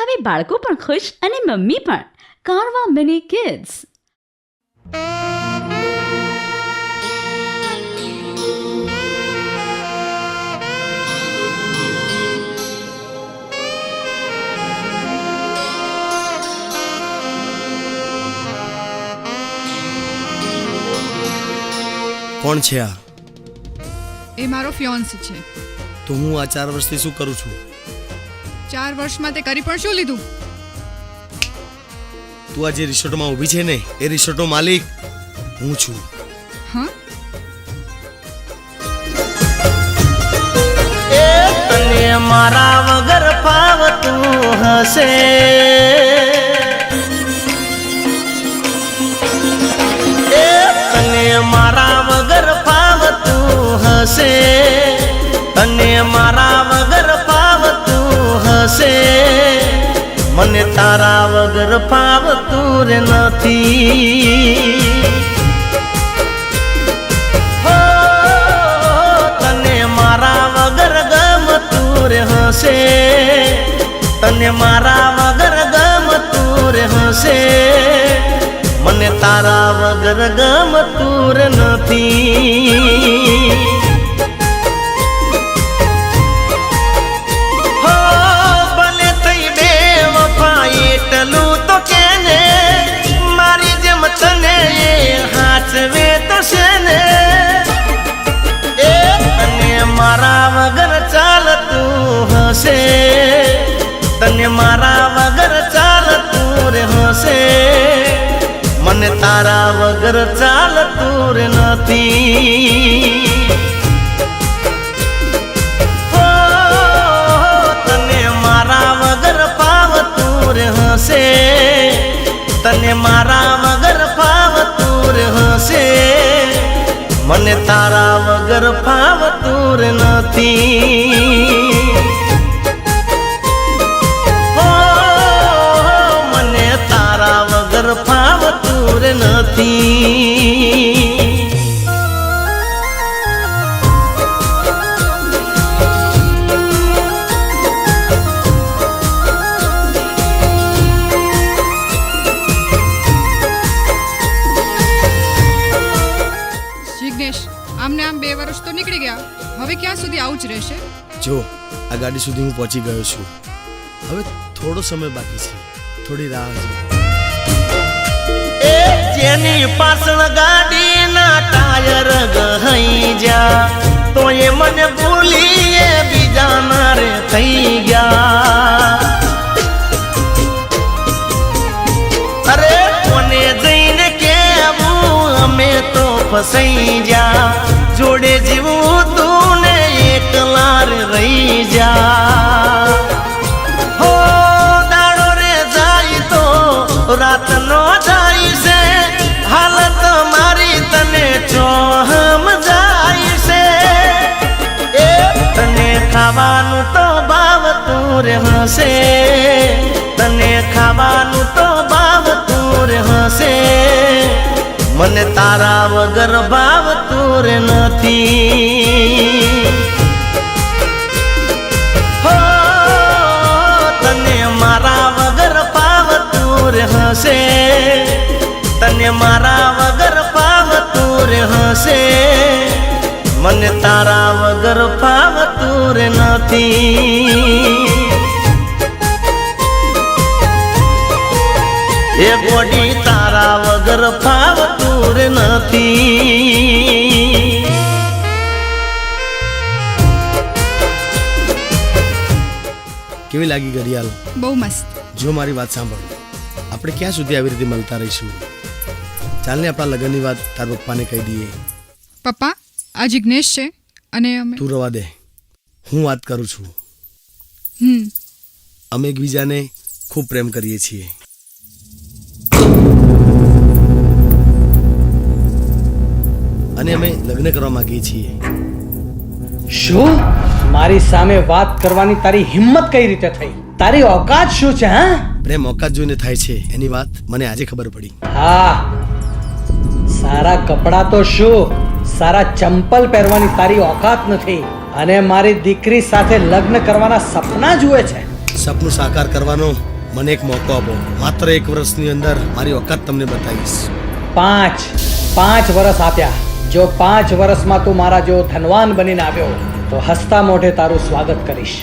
હવે બાળકો પણ ખુશ અને મમ્મી પણ. Carvaan mini kids. કોણ છે આ? એ મારો ફિયોન્સ છે. તો હું આ 4 વર્ષથી શું કરું છું? 4 વર્ષમાં તે કરી પણ શું લીધું? તું આ જે રિસોર્ટમાં ઊભી છે ને, એ રિસોર્ટનો માલિક હું છું. હા, એ તને મારા વગર ફાવતું હશે, એ તને મારા વગર ફાવતું હશે, તને મારા વગર ફાવતું હશે, મને તારા વગર ફાવતું રે નથી. હો, તને મારા વગર ગમતું રે હશે, તને મારા વગર ગમતું રે હશે, મને તારા વગર ગમતું રે નથી. હો, ભલે થઈ બેવફા એટલું તો કેને, મારી જેમ તને એ હાચવે તો છે ને, એ તને મારા વગર ચાલતું હશે, તને મારા વગર ચાલતું રે હશે, મને તારા વગર ચાલતું રે નથી. હો, તને મારા વગર ફાવતું રે હશે, તને મારા વગર ફાવતું રે હશે, મને તારા વગર ફાવતું રે નથી. હો, મને તારા વગર ફાવતું રે નથી. જિગ્નેશ, આમને આમ 2 વર્ષ તો નીકળી ગયા. હવે ક્યાં સુધી આવું જ રહેશે? જો આ ગાડી સુધી હું પહોંચી ગયો છું. હવે થોડો સમય બાકી છે, થોડી રાહ છે. એ જેની પાછળ ગાડીના ટાયર ગહી જા, તો એ મને ભૂલી એ બીજાના રે થઈ ગયા. અરે કોને જઈને કેવું, અમે તો ફસાઈ જા, જોડે જીવું તું ને એકલા રે રહી જા. હો, દાડો રે જાય તો રાત નો જાય છે, હાલત મારી તને ચોહમ જાય છે, એ તને ખાવાનું તો ભાવતું રે હશે, તને ખાવાનું તો ભાવતું રે હશે, મને તારા વગર ભાવતું રે નથી. હો, તને મારા વગર ભાવતું રે હશે, તને મારા વગર ભાવતું રે હશે, મને તારા વગર ભાવતું રે નથી. એ ગોડી તારા વગર ફાવતું રે નથી. કેવી લાગી ઘડિયાળ? બહુ મસ્ત. જો મારી વાત સાંભળ, આપણે ક્યાં સુધી આવી રીતે મળતા રહીશું? ચાલને આપણા લગ્નની વાત તાર પપ્પાને કહી દઈએ. પપ્પા, આ જિગ્નેશ છે અને અમે તું રવા દે, હું વાત કરું છું. હમ અમે એકબીજાને ખૂબ પ્રેમ કરીએ છીએ. અને અમે લગ્ન કરવા માંગીએ છીએ. શું? મારી સામે વાત કરવાની તારી હિંમત કઈ રીતે થઈ? તારી ઓકાત શું છે? હા, પ્રેમ ઓકાત જોઈને થાય છે, એની વાત મને આજે ખબર પડી. હા, સારા કપડાં તો શું, સારા ચંપલ પહેરવાની તારી ઓકાત નથી, અને મારી દીકરી સાથે લગ્ન કરવાના સપના જુએ છે. સપનું સાકાર કરવાનો મને એક મોકો આપો. માત્ર 1 વર્ષની અંદર મારી ઓકાત તમને બતાવીશ. 5 વર્ષ આપ્યા. જો 5 વર્ષમાં તું મારા જેવો ધનવાન બનીને આવ્યો તો હસતા મોઢે તારું સ્વાગત કરીશ.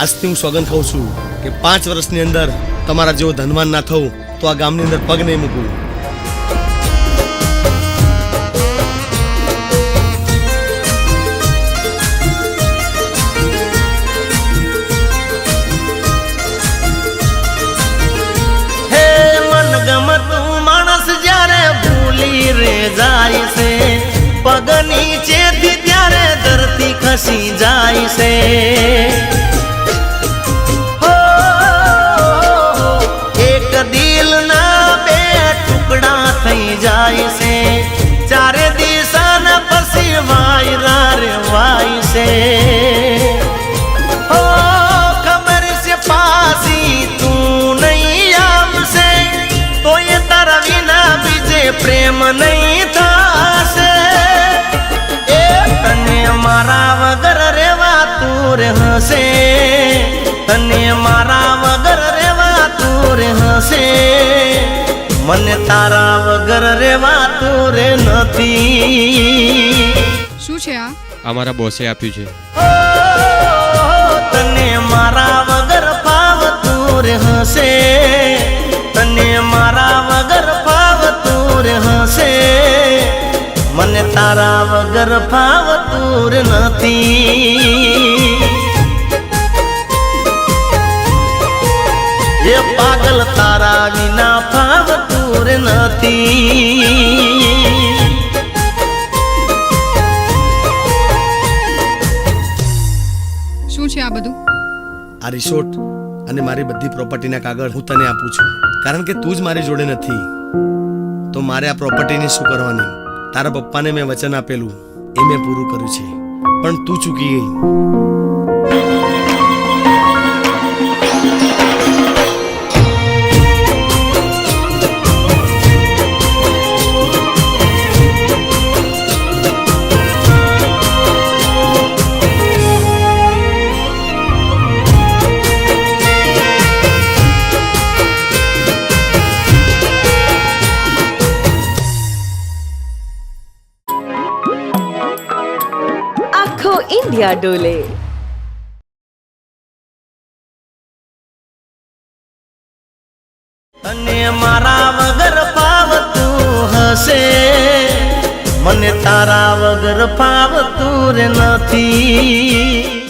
આજથી હું સોગંદ ખાઉં છું કે 5 વર્ષની અંદર તમારા જેવો ધનવાન ના થવું તો આ ગામની અંદર પગ નહીં મૂકું. હે મનગમતું માણસ જ્યારે ભૂલી રે જાય છે, પગ નીચેથી ત્યારે ધરતી ખસી જાય છે. હો, એક દિલના 2 ટુકડા થઈ જાય છે, ચારે દિશાના પછી વાયરા રે વાય છે. હો, ખબર છે પાછી તું નહીં આવશે તો એ તારા વિના બીજે પ્રેમ નહીં થશે. એ તને મારા વગર રેવાતું રે હશે, તને મારા વગર રેવાતું રે હશે, મને તારા વગર રેવાતું રે નથી. શું છે આ? અમારા બોસે આપ્યું છે. ઓ, તને મારા વગર ફાવતું રે હશે, તને મારા વગર ફાવતું રે હશે, મને તારા વગર ફાવતું રે નથી. એ પાગલ તારા વિના ફાવતું રે નથી. શું છે આ બધું? આ રિસોર્ટ અને મારી બધી પ્રોપર્ટીના કાગળ હું તને આપું છું, કારણ કે તું જ મારી જોડે નથી તો મારે આ પ્રોપર્ટીને શું કરવાની. તારા પપ્પાને મેં વચન આપેલું એ મેં પૂરું કર્યું છે, પણ તું ચૂકી ગઈ. આખો ઇન્ડિયા ડોલે. તને મારા વગર ફાવતું હશે, મને તારા વગર ફાવતું રે નથી.